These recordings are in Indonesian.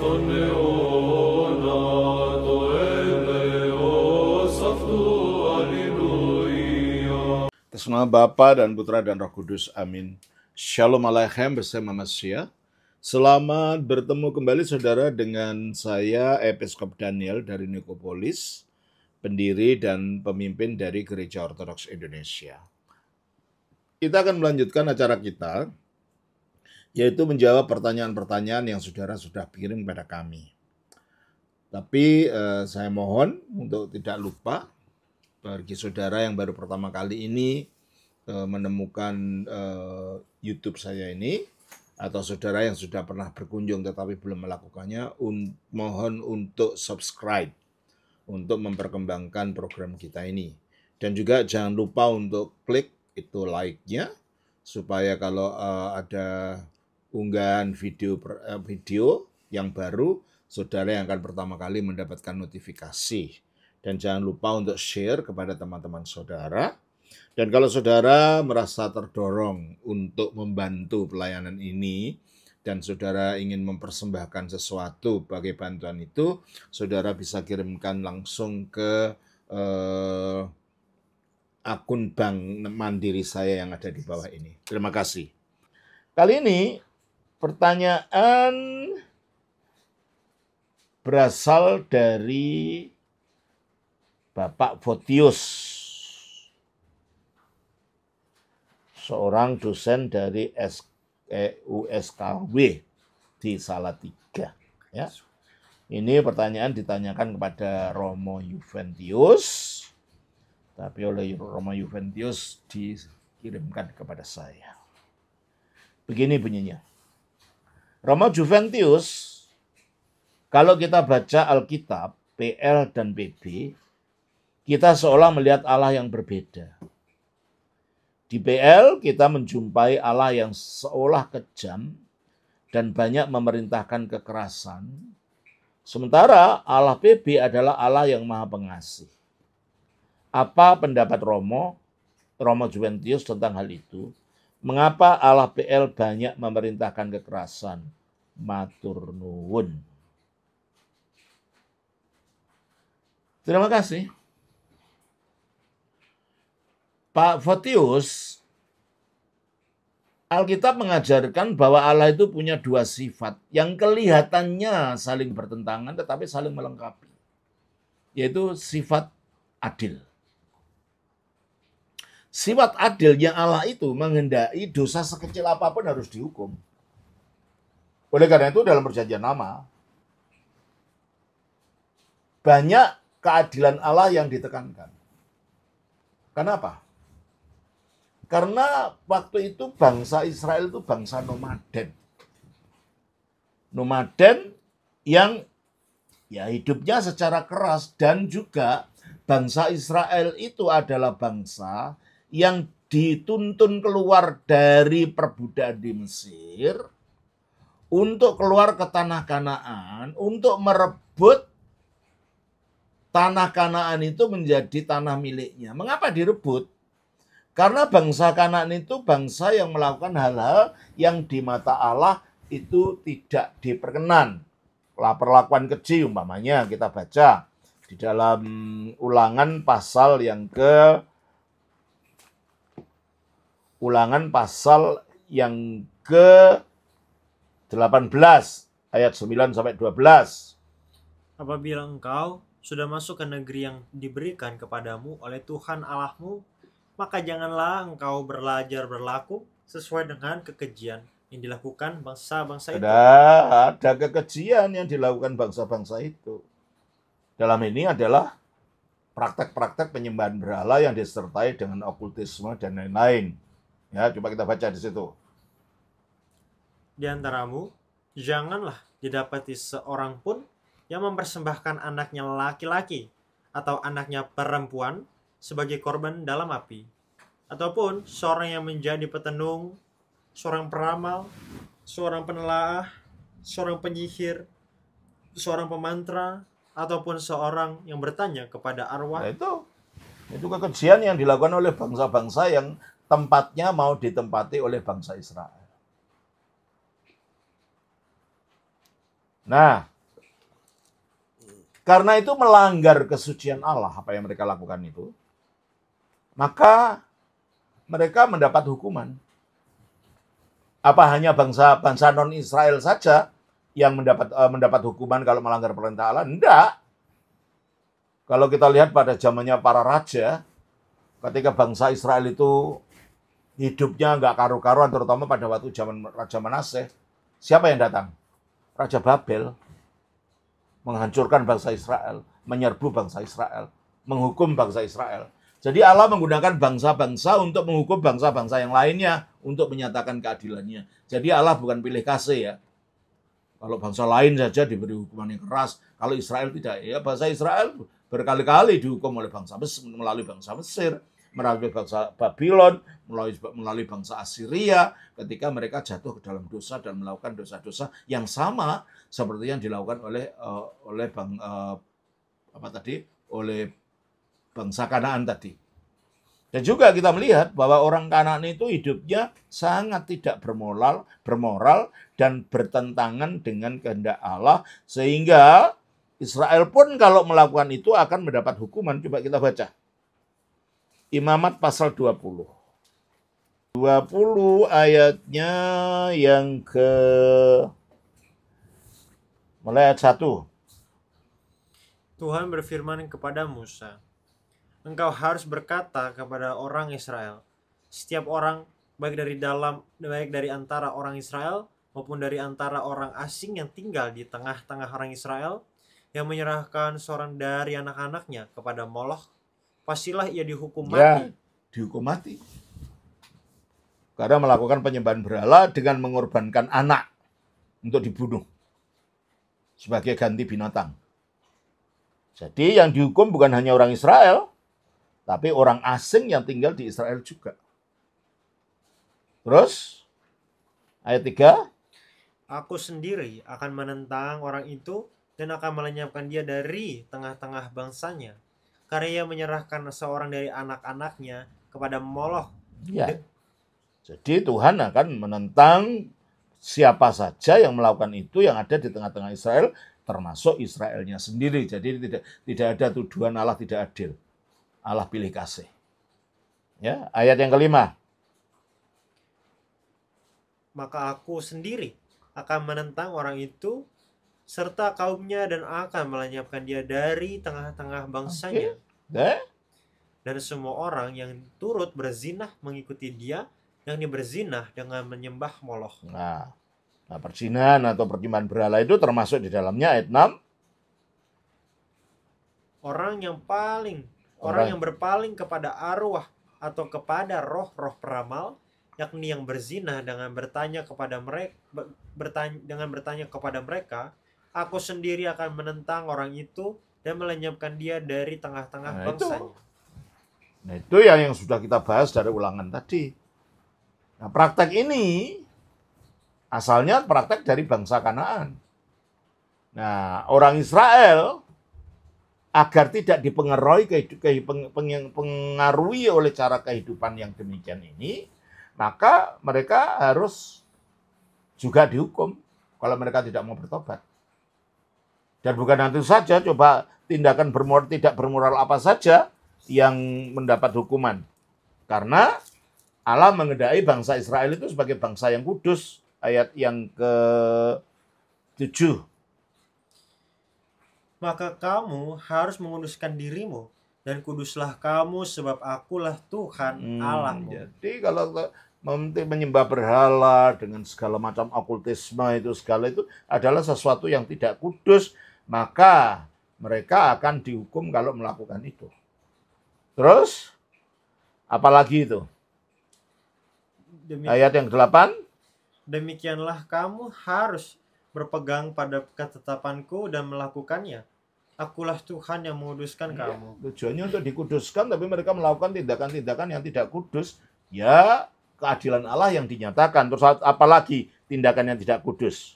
στον αιώνα το έλεος αυτού. Alleluia. Atas nama Bapa dan Putra dan Roh Kudus, amin. Shalom Aleichem bersama Masya. Selamat bertemu kembali saudara dengan saya, Episkop Daniel dari Nikopolis, pendiri dan pemimpin dari Gereja Ortodoks Indonesia. Kita akan melanjutkan acara kita, yaitu menjawab pertanyaan-pertanyaan yang saudara sudah kirim pada kami. Tapi saya mohon untuk tidak lupa, bagi saudara yang baru pertama kali ini menemukan YouTube saya ini, atau saudara yang sudah pernah berkunjung tetapi belum melakukannya, mohon untuk subscribe untuk memperkembangkan program kita ini. Dan juga jangan lupa untuk klik itu like-nya, supaya kalau ada unggahan video yang baru, saudara yang akan pertama kali mendapatkan notifikasi. Dan jangan lupa untuk share kepada teman-teman saudara. Dan kalau saudara merasa terdorong untuk membantu pelayanan ini, dan saudara ingin mempersembahkan sesuatu sebagai bantuan itu, saudara bisa kirimkan langsung ke akun bank mandiri saya yang ada di bawah ini. Terima kasih. Kali ini pertanyaan berasal dari Bapak Fotius, seorang dosen dari USKW di Salatiga. Ya. Ini pertanyaan ditanyakan kepada Romo Juventius, tapi oleh Romo Juventius dikirimkan kepada saya. Begini bunyinya. Romo Juventius, kalau kita baca Alkitab, PL dan PB, kita seolah melihat Allah yang berbeda. Di PL kita menjumpai Allah yang seolah kejam dan banyak memerintahkan kekerasan. Sementara Allah PB adalah Allah yang maha pengasih. Apa pendapat Romo Juventius tentang hal itu? Mengapa Allah PL banyak memerintahkan kekerasan? Matur nuwun. Terima kasih. Pak Fotius, Alkitab mengajarkan bahwa Allah itu punya dua sifat yang kelihatannya saling bertentangan tetapi saling melengkapi, yaitu sifat adil. Sifat adilnya Allah itu menghendaki dosa sekecil apapun harus dihukum. Oleh karena itu dalam Perjanjian Lama, banyak keadilan Allah yang ditekankan. Kenapa? Karena waktu itu bangsa Israel itu bangsa nomaden. Nomaden yang ya hidupnya secara keras, dan juga bangsa Israel itu adalah bangsa yang dituntun keluar dari perbudakan di Mesir untuk keluar ke tanah Kanaan, untuk merebut tanah Kanaan itu menjadi tanah miliknya. Mengapa direbut? Karena bangsa Kanaan itu bangsa yang melakukan hal-hal yang di mata Allah itu tidak diperkenan. Perlakuan keji umpamanya kita baca di dalam Ulangan pasal yang ke-18 ayat 9 sampai 12. Apabila engkau sudah masuk ke negeri yang diberikan kepadamu oleh Tuhan Allahmu, maka janganlah engkau belajar berlaku sesuai dengan kekejian yang dilakukan bangsa-bangsa itu. Ada kekejian yang dilakukan bangsa-bangsa itu. Dalam ini adalah praktek-praktek penyembahan berhala yang disertai dengan okultisme dan lain-lain. Ya, coba kita baca di situ. Di antaramu, janganlah didapati seorang pun yang mempersembahkan anaknya laki-laki atau anaknya perempuan sebagai korban dalam api, ataupun seorang yang menjadi petenung, seorang peramal, seorang penelaah, seorang penyihir, seorang pemantra, ataupun seorang yang bertanya kepada arwah. Nah, itu kekejian yang dilakukan oleh bangsa-bangsa yang tempatnya mau ditempati oleh bangsa Israel. Nah, Karena itu melanggar kesucian Allah apa yang mereka lakukan itu. Maka mereka mendapat hukuman. Apa hanya bangsa non-Israel saja yang mendapat hukuman kalau melanggar perintah Allah? Enggak. Kalau kita lihat pada zamannya para raja, ketika bangsa Israel itu hidupnya nggak karu-karuan, terutama pada waktu zaman Raja Manaseh, siapa yang datang? Raja Babel. Menghancurkan bangsa Israel, menyerbu bangsa Israel, menghukum bangsa Israel. Jadi Allah menggunakan bangsa-bangsa untuk menghukum bangsa-bangsa yang lainnya untuk menyatakan keadilannya. Jadi Allah bukan pilih kasih ya. Kalau bangsa lain saja diberi hukuman yang keras, kalau Israel tidak. Ya, bangsa Israel berkali-kali dihukum oleh melalui bangsa Mesir, melalui bangsa Babylon, melalui bangsa Assyria, ketika mereka jatuh ke dalam dosa dan melakukan dosa-dosa yang sama seperti yang dilakukan oleh bangsa Kanaan tadi. Dan juga kita melihat bahwa orang Kanaan itu hidupnya sangat tidak bermoral dan bertentangan dengan kehendak Allah, sehingga Israel pun kalau melakukan itu akan mendapat hukuman. Coba kita baca. Imamat pasal 20. 20 ayatnya yang mulai ayat 1. Tuhan berfirman kepada Musa, engkau harus berkata kepada orang Israel, setiap orang baik dari antara orang Israel maupun dari antara orang asing yang tinggal di tengah-tengah orang Israel yang menyerahkan seorang dari anak-anaknya kepada Moloch, pastilah ia dihukum mati. Ya, dihukum mati. Karena melakukan penyembahan berhala dengan mengorbankan anak untuk dibunuh sebagai ganti binatang. Jadi yang dihukum bukan hanya orang Israel, tapi orang asing yang tinggal di Israel juga. Terus, ayat 3. Aku sendiri akan menentang orang itu dan akan melenyapkan dia dari tengah-tengah bangsanya, karena ia menyerahkan seorang dari anak-anaknya kepada Moloch. Ya. Jadi Tuhan akan menentang siapa saja yang melakukan itu yang ada di tengah-tengah Israel, termasuk Israelnya sendiri. Jadi tidak ada tuduhan Allah tidak adil. Allah pilih kasih. Ya, ayat yang kelima. Maka aku sendiri akan menentang orang itu serta kaumnya dan akan melenyapkan dia dari tengah-tengah bangsanya. Dan semua orang yang turut berzinah mengikuti dia, yang berzinah dengan menyembah Moloch. Nah, perzinahan atau penyembahan berhala itu termasuk di dalamnya ayat 6. Orang yang berpaling kepada arwah atau kepada roh-roh peramal, yakni yang berzinah dengan bertanya kepada mereka, aku sendiri akan menentang orang itu dan melenyapkan dia dari tengah-tengah bangsanya. Itu yang sudah kita bahas dari ulangan tadi. Nah, praktek ini asalnya praktek dari bangsa Kanaan. Nah, orang Israel agar tidak dipengaruhi oleh cara kehidupan yang demikian ini, maka mereka harus juga dihukum kalau mereka tidak mau bertobat. Dan bukan itu saja, coba tindakan tidak bermoral apa saja yang mendapat hukuman. Karena Allah mengendaki bangsa Israel itu sebagai bangsa yang kudus. Ayat yang ke-7. Maka kamu harus menguduskan dirimu, dan kuduslah kamu sebab akulah Tuhan Allahmu. Jadi kalau menyembah berhala dengan segala macam okultisme itu adalah sesuatu yang tidak kudus, maka mereka akan dihukum kalau melakukan itu. Terus, apalagi itu? Ayat yang 8. Demikianlah kamu harus berpegang pada ketetapanku dan melakukannya. Akulah Tuhan yang menguduskan kamu. Tujuannya untuk dikuduskan, tapi mereka melakukan tindakan-tindakan yang tidak kudus. Ya, keadilan Allah yang dinyatakan. Terus apalagi tindakan yang tidak kudus?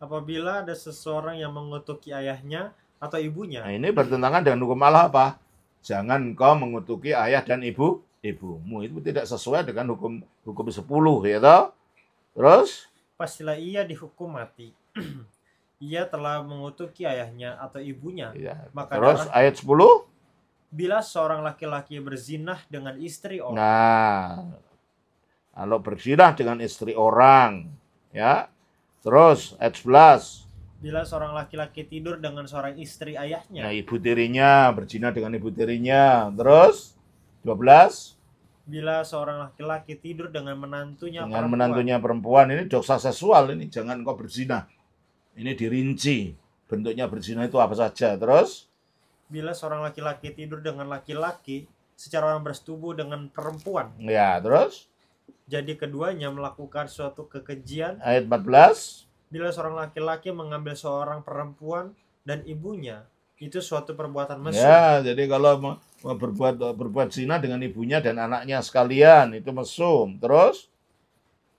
Apabila ada seseorang yang mengutuki ayahnya atau ibunya. Nah, ini bertentangan dengan hukum Allah apa? Jangan kau mengutuki ayah dan ibumu. Itu tidak sesuai dengan hukum 10, ya toh? Terus? Pastilah ia dihukum mati. ia telah mengutuki ayahnya atau ibunya. Ya. Maka Terus darah, ayat 10. bila seorang laki-laki berzinah dengan istri orang. Nah, kalau berzinah dengan istri orang, ya. Terus ayat 11. Bila seorang laki-laki tidur dengan seorang istri Nah, ayahnya. ibu tirinya, berzina dengan ibu tirinya. Terus 12. Bila seorang laki-laki tidur dengan menantunya Dengan perempuan. menantunya perempuan, ini dosa seksual ini, jangan kau berzina. Ini dirinci, bentuknya berzina itu apa saja. Terus Bila seorang laki-laki tidur dengan laki-laki secara orang bersetubuh dengan perempuan. ya, terus Jadi keduanya melakukan suatu kekejian. ayat 14. Bila seorang laki-laki mengambil seorang perempuan dan ibunya, itu suatu perbuatan mesum. Ya, jadi kalau mau berbuat zina dengan ibunya dan anaknya sekalian, itu mesum. Terus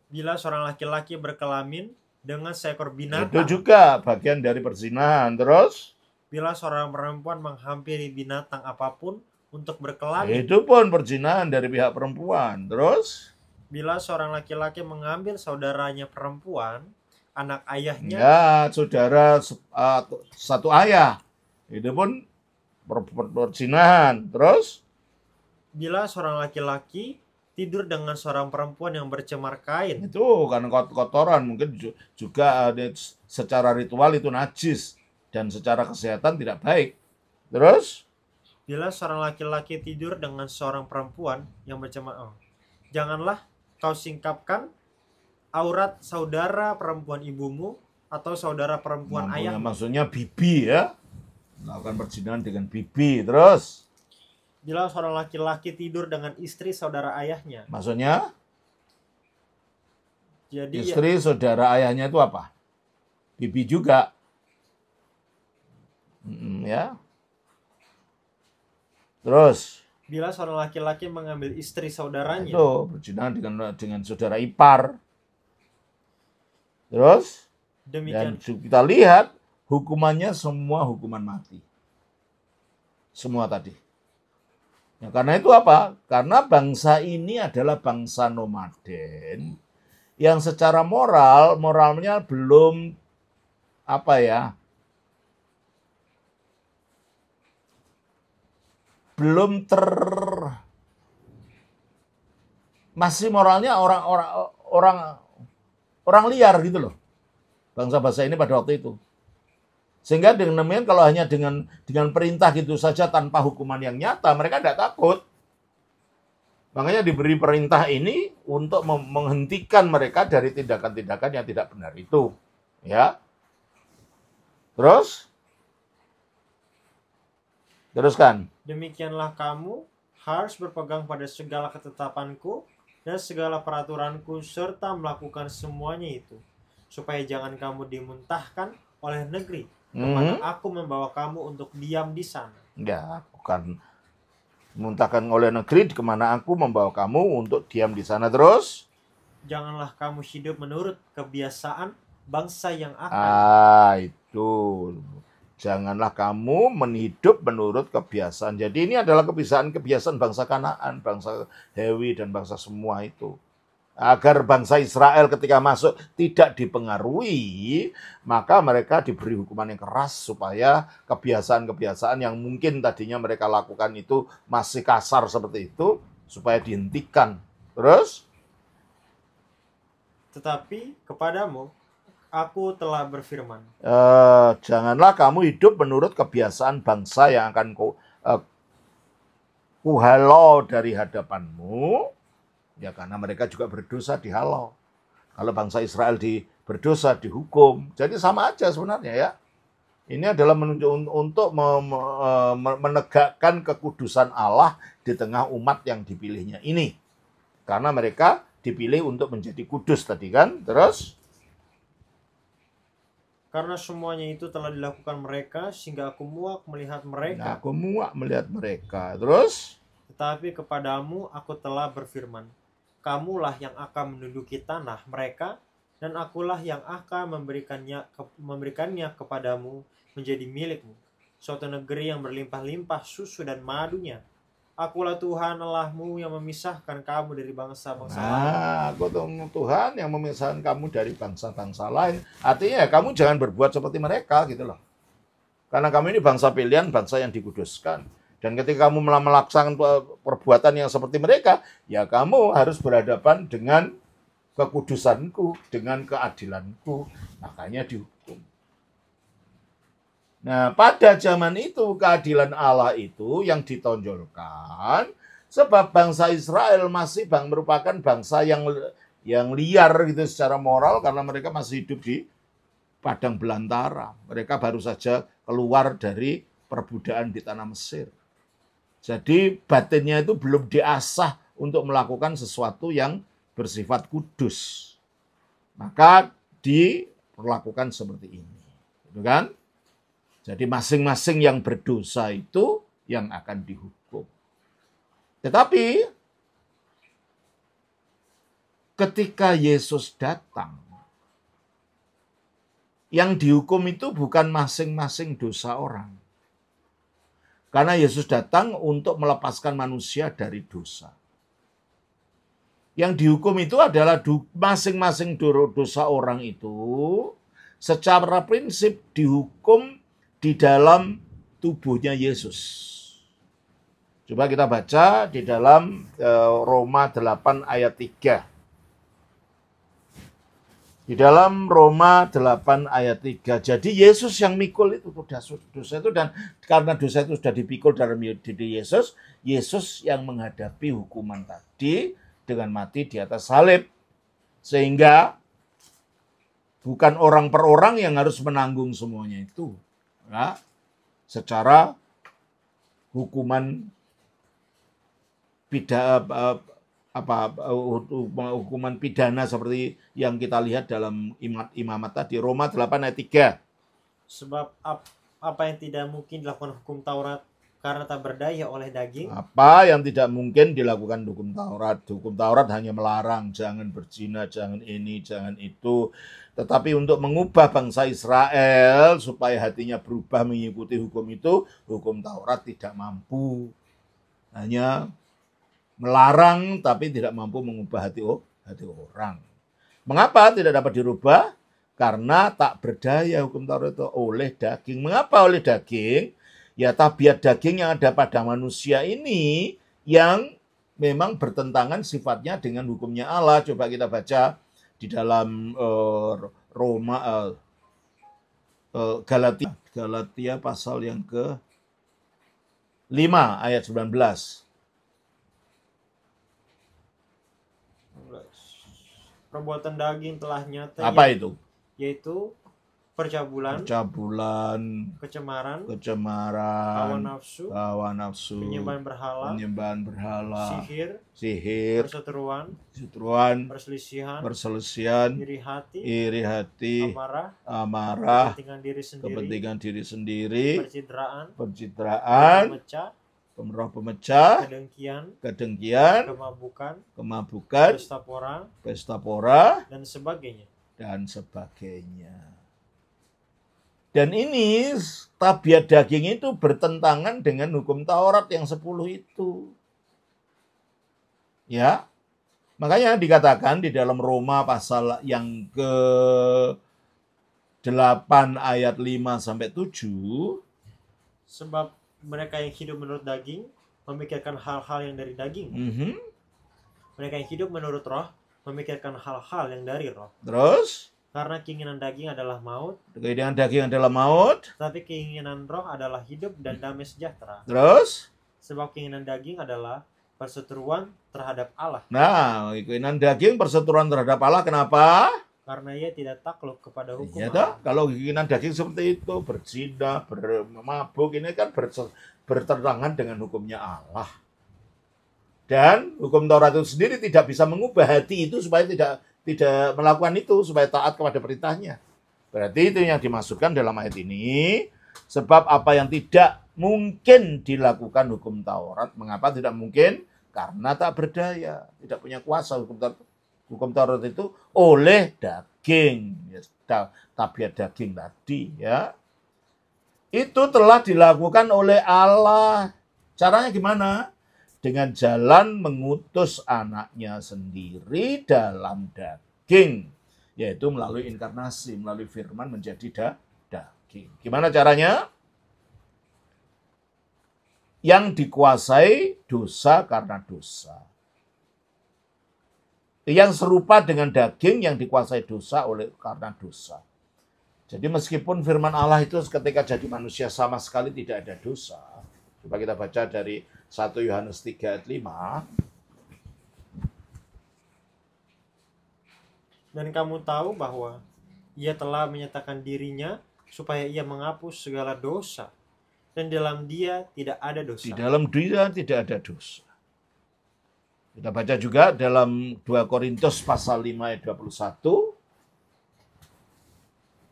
Bila seorang laki-laki berkelamin dengan seekor itu binatang. juga bagian dari perzinahan. Terus Bila seorang perempuan menghampiri binatang apapun untuk berkelamin. itu pun perzinahan dari pihak perempuan. Terus Bila seorang laki-laki mengambil saudaranya perempuan, anak ayahnya. ya, saudara satu ayah, itu pun perzinahan. Terus Bila seorang laki-laki tidur dengan seorang perempuan yang bercemar kain. itu kan kotoran, mungkin juga secara ritual itu najis dan secara kesehatan tidak baik. Terus Bila seorang laki-laki tidur dengan seorang perempuan yang bercemar, janganlah kau singkapkan aurat saudara perempuan ibumu atau saudara perempuan ayahmu. maksudnya bibi, ya, melakukan perzinahan dengan bibi. Terus Bila seorang laki-laki tidur dengan istri saudara ayahnya. maksudnya Jadi istri saudara ayahnya itu apa? Bibi juga. Ya. Terus bila seorang laki-laki mengambil istri saudaranya. itu berzina dengan saudara ipar. Terus Demikian. dan kita lihat hukumannya semua hukuman mati. Semua tadi. Ya, karena itu apa? Karena bangsa ini adalah bangsa nomaden yang secara moralnya belum apa ya? Belum masih moralnya orang liar gitu loh. Bangsa-bangsa ini pada waktu itu. Sehingga dengan demikian kalau hanya dengan perintah gitu saja tanpa hukuman yang nyata, mereka tidak takut. Makanya diberi perintah ini untuk menghentikan mereka dari tindakan-tindakan yang tidak benar itu. Ya. Teruskan. Demikianlah kamu harus berpegang pada segala ketetapanku dan segala peraturanku serta melakukan semuanya itu, supaya jangan kamu dimuntahkan oleh negeri kemana aku membawa kamu untuk diam di sana. Ya, bukan muntahkan oleh negeri kemana aku membawa kamu untuk diam di sana. Terus janganlah kamu hidup menurut kebiasaan bangsa yang akan. itu janganlah kamu hidup menurut kebiasaan. Jadi ini adalah kebiasaan bangsa Kanaan, bangsa Hewi dan bangsa semua itu. Agar bangsa Israel ketika masuk tidak dipengaruhi, maka mereka diberi hukuman yang keras supaya kebiasaan-kebiasaan yang mungkin tadinya mereka lakukan itu masih kasar seperti itu, supaya dihentikan. Terus? Tetapi kepadamu aku telah berfirman. Janganlah kamu hidup menurut kebiasaan bangsa yang akan kuhalau dari hadapanmu. Ya karena mereka juga berdosa dihalau. Kalau bangsa Israel berdosa dihukum. Jadi sama aja sebenarnya ya. Ini adalah untuk menegakkan kekudusan Allah di tengah umat yang dipilihnya ini. Karena mereka dipilih untuk menjadi kudus tadi kan. Terus? Karena semuanya itu telah dilakukan mereka sehingga aku muak melihat mereka. Nah, aku muak melihat mereka. Terus? Tetapi kepadamu aku telah berfirman. Kamulah yang akan menduduki tanah mereka, dan akulah yang akan memberikannya kepadamu menjadi milikmu. Suatu negeri yang berlimpah-limpah susu dan madunya, Akulah Tuhan Allahmu yang memisahkan kamu dari bangsa-bangsa lain. Nah, aku Tuhan yang memisahkan kamu dari bangsa-bangsa lain. Artinya ya kamu jangan berbuat seperti mereka gitu loh. Karena kamu ini bangsa pilihan, bangsa yang dikuduskan. Dan ketika kamu melaksanakan perbuatan yang seperti mereka, ya kamu harus berhadapan dengan kekudusanku, dengan keadilanku. Makanya dihukum. Nah, pada zaman itu keadilan Allah itu yang ditonjolkan sebab bangsa Israel masih merupakan bangsa yang liar gitu secara moral karena mereka masih hidup di padang belantara. Mereka baru saja keluar dari perbudakan di tanah Mesir. Jadi batinnya itu belum diasah untuk melakukan sesuatu yang bersifat kudus. Maka diperlakukan seperti ini. Gitu kan? Jadi masing-masing yang berdosa itu yang akan dihukum. Tetapi ketika Yesus datang, yang dihukum itu bukan masing-masing dosa orang. Karena Yesus datang untuk melepaskan manusia dari dosa. Yang dihukum itu adalah masing-masing dosa orang itu secara prinsip dihukum di dalam tubuhnya Yesus. Coba kita baca di dalam Roma 8 ayat 3. Di dalam Roma 8 ayat 3. Jadi Yesus yang mikul itu dosa itu, dan karena dosa itu sudah dipikul dalam diri Yesus, Yesus yang menghadapi hukuman tadi dengan mati di atas salib. Sehingga bukan orang per orang yang harus menanggung semuanya itu. Ya, secara hukuman hukuman pidana seperti yang kita lihat dalam imamat tadi, Roma 8 ayat 3. Sebab apa yang tidak mungkin dilakukan hukum Taurat karena tak berdaya oleh daging. Apa yang tidak mungkin dilakukan hukum Taurat? Hukum Taurat hanya melarang, jangan berzina, jangan ini, jangan itu. Tetapi untuk mengubah bangsa Israel supaya hatinya berubah mengikuti hukum itu, hukum Taurat tidak mampu. Hanya melarang tapi tidak mampu mengubah hati orang. Mengapa tidak dapat dirubah? Karena tak berdaya hukum Taurat itu oleh daging. Mengapa oleh daging? Ya tabiat daging yang ada pada manusia ini yang memang bertentangan sifatnya dengan hukumnya Allah. Coba kita baca di dalam Galatia pasal yang ke-5 ayat 19. Perbuatan daging telah nyata. Apa itu? Yaitu percabulan, kecemaran, hawa nafsu, penyembahan berhala, sihir, perseteruan, perselisihan, iri hati, amarah, kepentingan diri sendiri, pencitraan, roh pemecah, kedengkian, kemabukan, pesta pora, dan sebagainya. Dan ini tabiat daging itu bertentangan dengan hukum Taurat yang 10 itu. Ya. Makanya dikatakan di dalam Roma pasal yang ke-8 ayat 5 sampai 7, sebab mereka yang hidup menurut daging memikirkan hal-hal yang dari daging. Mereka yang hidup menurut roh memikirkan hal-hal yang dari roh. Terus? Karena keinginan daging adalah maut. Keinginan daging adalah maut. Tapi keinginan roh adalah hidup dan damai sejahtera. Terus? Sebab keinginan daging adalah perseteruan terhadap Allah. Nah, keinginan daging perseteruan terhadap Allah. Kenapa? Karena ia tidak takluk kepada hukum Allah. Allah. Kalau keinginan daging seperti itu, berzina, bermabuk, ini kan bertentangan dengan hukumnya Allah. Dan hukum Taurat itu sendiri tidak bisa mengubah hati itu supaya tidak melakukan itu, supaya taat kepada perintahnya. Berarti itu yang dimaksudkan dalam ayat ini. Sebab apa yang tidak mungkin dilakukan hukum Taurat. Mengapa tidak mungkin? Karena tak berdaya, tidak punya kuasa hukum Taurat itu oleh daging, tabiat daging tadi, ya. Itu telah dilakukan oleh Allah. Caranya gimana? dengan jalan mengutus anaknya sendiri dalam daging, yaitu melalui inkarnasi, melalui firman menjadi daging. Gimana caranya? Yang dikuasai dosa karena dosa. Yang serupa dengan daging yang dikuasai dosa oleh karena dosa. Jadi meskipun firman Allah itu ketika jadi manusia sama sekali tidak ada dosa. Coba kita baca dari 1 Yohanes 3 ayat 5. Dan kamu tahu bahwa ia telah menyatakan dirinya supaya ia menghapus segala dosa. Dan dalam dia tidak ada dosa. Di dalam dia tidak ada dosa. Kita baca juga dalam 2 Korintus pasal 5 ayat 21.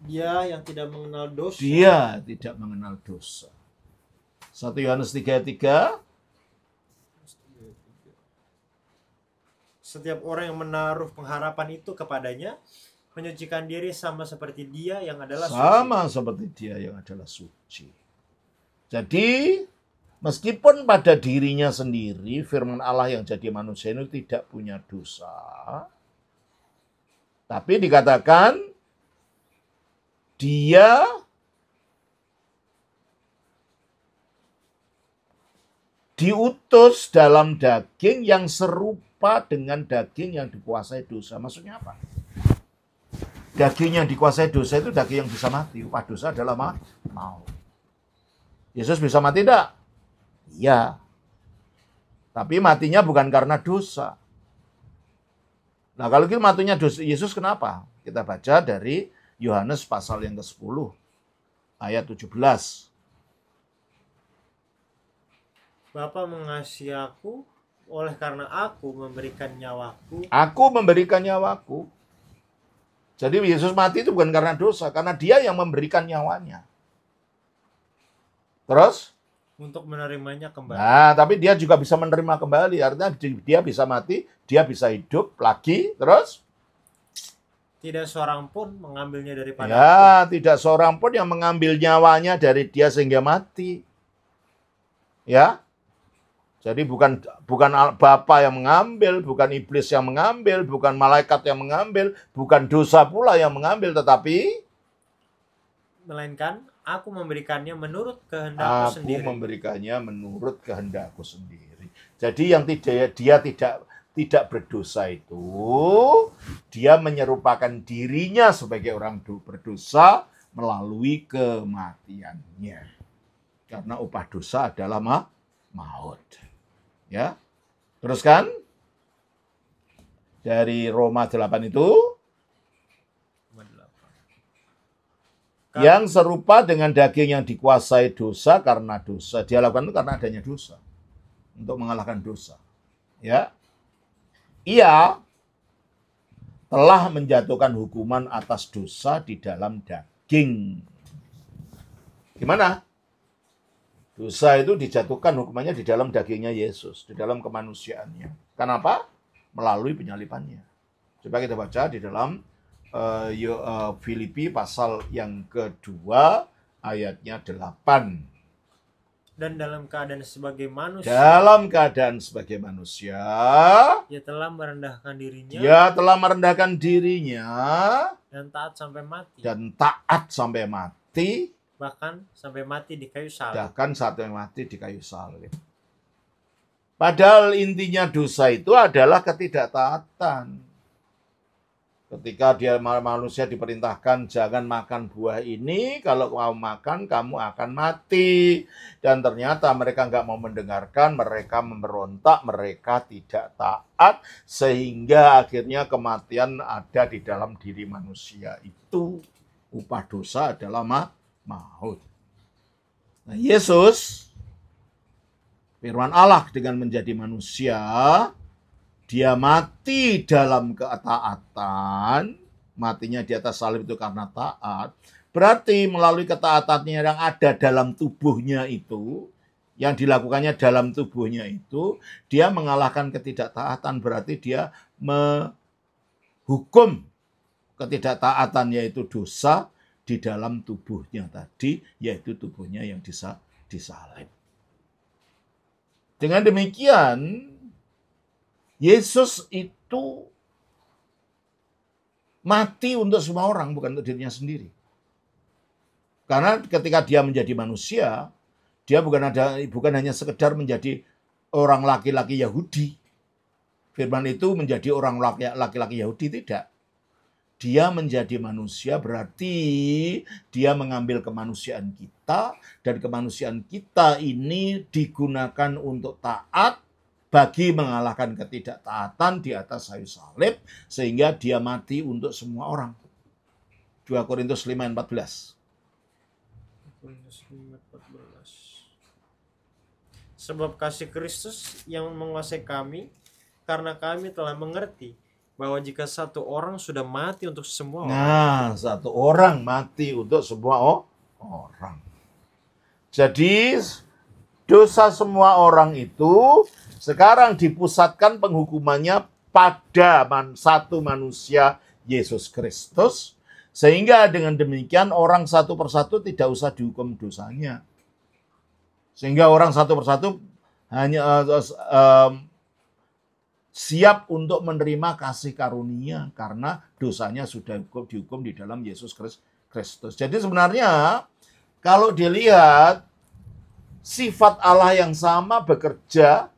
Dia yang tidak mengenal dosa. Dia tidak mengenal dosa. 1 Yohanes 3 ayat 3. Setiap orang yang menaruh pengharapan itu kepadanya menyucikan diri sama seperti dia yang adalah Sama seperti dia yang adalah suci. Jadi, meskipun pada dirinya sendiri, firman Allah yang jadi manusia itu tidak punya dosa. Tapi dikatakan, dia diutus dalam daging yang serupa dengan daging yang dikuasai dosa. Maksudnya apa? Daging yang dikuasai dosa itu daging yang bisa mati. Upah dosa adalah maut. Yesus bisa mati tidak? Iya. Tapi matinya bukan karena dosa. Nah, kalau kita matinya dosa, Yesus kenapa? Kita baca dari Yohanes pasal yang ke-10 ayat 17. Bapa mengasihi aku oleh karena aku memberikan nyawaku. Aku memberikan nyawaku. Jadi Yesus mati itu bukan karena dosa, karena dia yang memberikan nyawanya. Terus? Untuk menerimanya kembali. Nah, tapi dia juga bisa menerima kembali. Artinya dia bisa mati, dia bisa hidup lagi. Terus? Tidak seorang pun mengambilnya daripada Ya, tidak seorang pun yang mengambil nyawanya dari dia sehingga mati. Ya. Jadi bukan Bapa yang mengambil, bukan iblis yang mengambil, bukan malaikat yang mengambil, bukan dosa pula yang mengambil, tetapi melainkan aku memberikannya menurut kehendakku sendiri. Aku memberikannya menurut kehendakku sendiri. Jadi yang dia tidak berdosa itu, dia menyerupakan dirinya sebagai orang berdosa melalui kematiannya. Karena upah dosa adalah maut. Ya. Teruskan. Dari Roma 8 itu. Yang serupa dengan daging yang dikuasai dosa karena dosa. Dia lakukan itu karena adanya dosa. Untuk mengalahkan dosa. Ya. Ia telah menjatuhkan hukuman atas dosa di dalam daging. Gimana? Dosa itu dijatuhkan hukumannya di dalam dagingnya Yesus. Di dalam kemanusiaannya. Kenapa? Melalui penyalipannya. Coba kita baca di dalam Filipi pasal yang kedua ayatnya 8. Dan dalam keadaan sebagai manusia. Dalam keadaan sebagai manusia. Dia telah merendahkan dirinya. Dia telah merendahkan dirinya. Dan taat sampai mati. Dan taat sampai mati. Bahkan sampai mati di kayu salib. Bahkan sampai mati di kayu salib. Padahal intinya dosa itu adalah ketidaktaatan. Ketika dia manusia diperintahkan jangan makan buah ini, kalau kamu makan kamu akan mati. Dan ternyata mereka nggak mau mendengarkan, mereka memberontak, mereka tidak taat, sehingga akhirnya kematian ada di dalam diri manusia itu. Upah dosa adalah maut. Nah, Yesus, firman Allah dengan menjadi manusia, dia mati dalam ketaatan, matinya di atas salib itu karena taat. Berarti melalui ketaatannya yang ada dalam tubuhnya itu, yang dilakukannya dalam tubuhnya itu, dia mengalahkan ketidaktaatan. Berarti dia menghukum ketidaktaatan, yaitu dosa, di dalam tubuhnya tadi, yaitu tubuhnya yang disalib. Dengan demikian, Yesus itu mati untuk semua orang, bukan untuk dirinya sendiri. Karena ketika dia menjadi manusia, dia bukan hanya sekedar menjadi orang laki-laki Yahudi. Firman itu menjadi orang laki-laki Yahudi, tidak. Dia menjadi manusia berarti dia mengambil kemanusiaan kita, dan kemanusiaan kita ini digunakan untuk taat bagi mengalahkan ketidaktaatan di atas kayu salib, sehingga dia mati untuk semua orang. 2 Korintus 5:14. Sebab kasih Kristus yang menguasai kami, karena kami telah mengerti bahwa jika satu orang sudah mati untuk semua orang. Nah, satu orang mati untuk semua orang. Jadi dosa semua orang itu sekarang dipusatkan penghukumannya pada satu manusia, Yesus Kristus. Sehingga dengan demikian orang satu persatu tidak usah dihukum dosanya. Sehingga orang satu persatu hanya siap untuk menerima kasih karunia karena dosanya sudah dihukum di dalam Yesus Kristus. Jadi sebenarnya kalau dilihat sifat Allah yang sama bekerja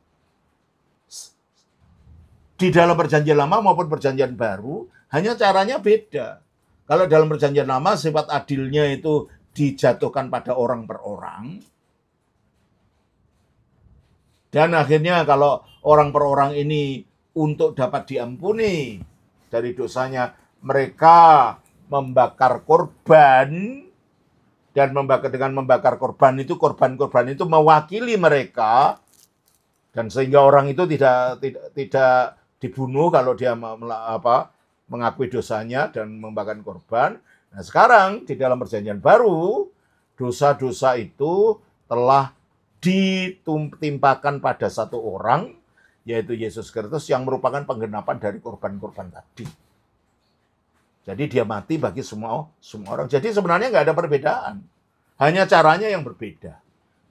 di dalam perjanjian lama maupun perjanjian baru, hanya caranya beda. Kalau dalam perjanjian lama sifat adilnya itu dijatuhkan pada orang per orang. Dan akhirnya kalau orang per orang ini untuk dapat diampuni dari dosanya, mereka membakar korban, dan dengan membakar korban itu mewakili mereka, dan sehingga orang itu tidak dibunuh kalau dia mengakui dosanya dan membakar korban. Nah, sekarang di dalam perjanjian baru dosa-dosa itu telah ditimpakan pada satu orang, yaitu Yesus Kristus, yang merupakan penggenapan dari korban-korban tadi. Jadi dia mati bagi semua orang. Jadi sebenarnya nggak ada perbedaan. Hanya caranya yang berbeda.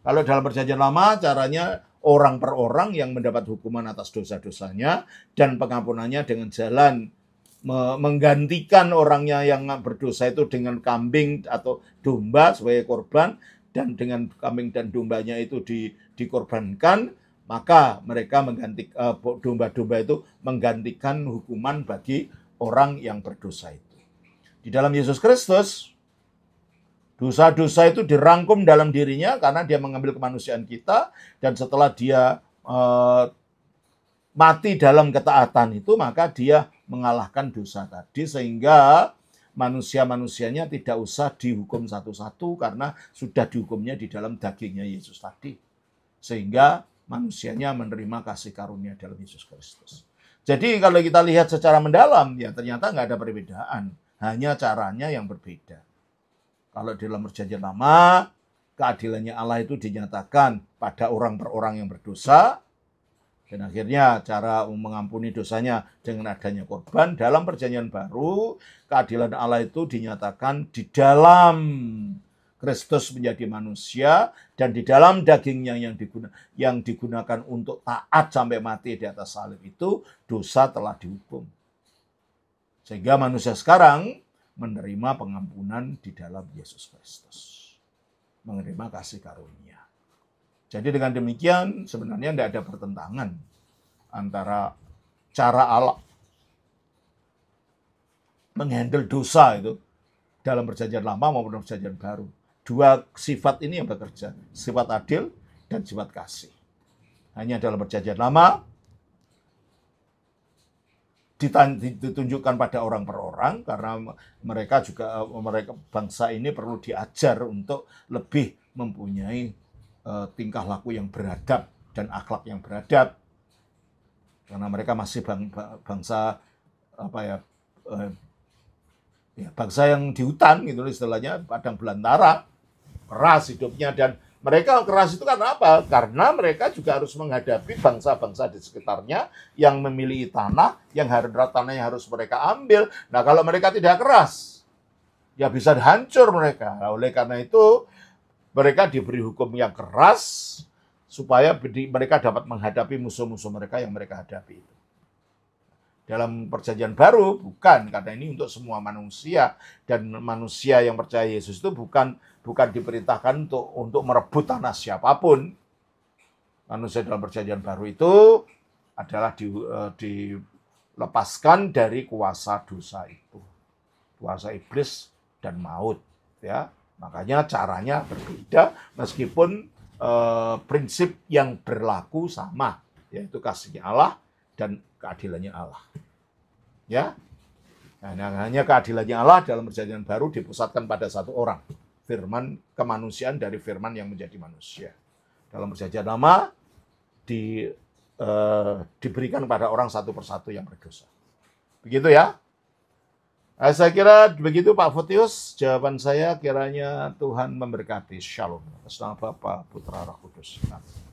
Kalau dalam perjanjian lama, caranya orang per orang yang mendapat hukuman atas dosa-dosanya dan pengampunannya dengan jalan menggantikan orangnya yang berdosa itu dengan kambing atau domba sebagai korban, dan dengan kambing dan dombanya itu dikorbankan, maka mereka domba-domba itu menggantikan hukuman bagi orang yang berdosa itu. Di dalam Yesus Kristus, dosa-dosa itu dirangkum dalam dirinya karena dia mengambil kemanusiaan kita, dan setelah dia mati dalam ketaatan itu, maka dia mengalahkan dosa tadi, sehingga manusia-manusianya tidak usah dihukum satu-satu karena sudah dihukumnya di dalam dagingnya Yesus tadi. Sehingga manusianya menerima kasih karunia dalam Yesus Kristus. Jadi kalau kita lihat secara mendalam, ya ternyata nggak ada perbedaan. Hanya caranya yang berbeda. Kalau di dalam perjanjian lama, keadilannya Allah itu dinyatakan pada orang per orang yang berdosa, dan akhirnya cara mengampuni dosanya dengan adanya korban. Dalam perjanjian baru, keadilan Allah itu dinyatakan di dalam Kristus menjadi manusia, dan di dalam dagingnya yang digunakan untuk taat sampai mati di atas salib itu, dosa telah dihukum. Sehingga manusia sekarang menerima pengampunan di dalam Yesus Kristus. Menerima kasih karunia. Jadi dengan demikian sebenarnya tidak ada pertentangan antara cara Allah menghandle dosa itu dalam perjanjian lama maupun perjanjian baru. Dua sifat ini yang bekerja, sifat adil dan sifat kasih. Hanya dalam perjanjian lama ditunjukkan pada orang per orang karena mereka bangsa ini perlu diajar untuk lebih mempunyai tingkah laku yang beradab dan akhlak yang beradab, karena mereka masih bangsa bangsa yang di hutan gitu istilahnya, padang belantara, keras hidupnya. Dan mereka keras itu karena apa? Karena mereka juga harus menghadapi bangsa-bangsa di sekitarnya yang memiliki tanah, tanahnya harus mereka ambil. Nah, kalau mereka tidak keras, ya bisa hancur mereka. Nah, oleh karena itu mereka diberi hukum yang keras, supaya mereka dapat menghadapi musuh-musuh mereka yang mereka hadapi itu. Dalam perjanjian baru bukan, karena ini untuk semua manusia, dan manusia yang percaya Yesus itu bukan diperintahkan untuk merebut tanah siapapun. Manusia dalam perjanjian baru itu adalah dilepaskan dari kuasa dosa itu, kuasa iblis dan maut, ya. Makanya caranya berbeda meskipun prinsip yang berlaku sama, yaitu kasihnya Allah dan keadilannya Allah. Ya. Nah, hanya keadilannya Allah dalam perjanjian baru dipusatkan pada satu orang. Firman kemanusiaan dari firman yang menjadi manusia. Dalam perjanjian lama diberikan pada orang satu persatu yang berdosa. Begitu ya. Nah, saya kira begitu Pak Fotius. Jawaban saya, kiranya Tuhan memberkati. Shalom. Atas nama Bapa, Putra, Roh Kudus. Amin.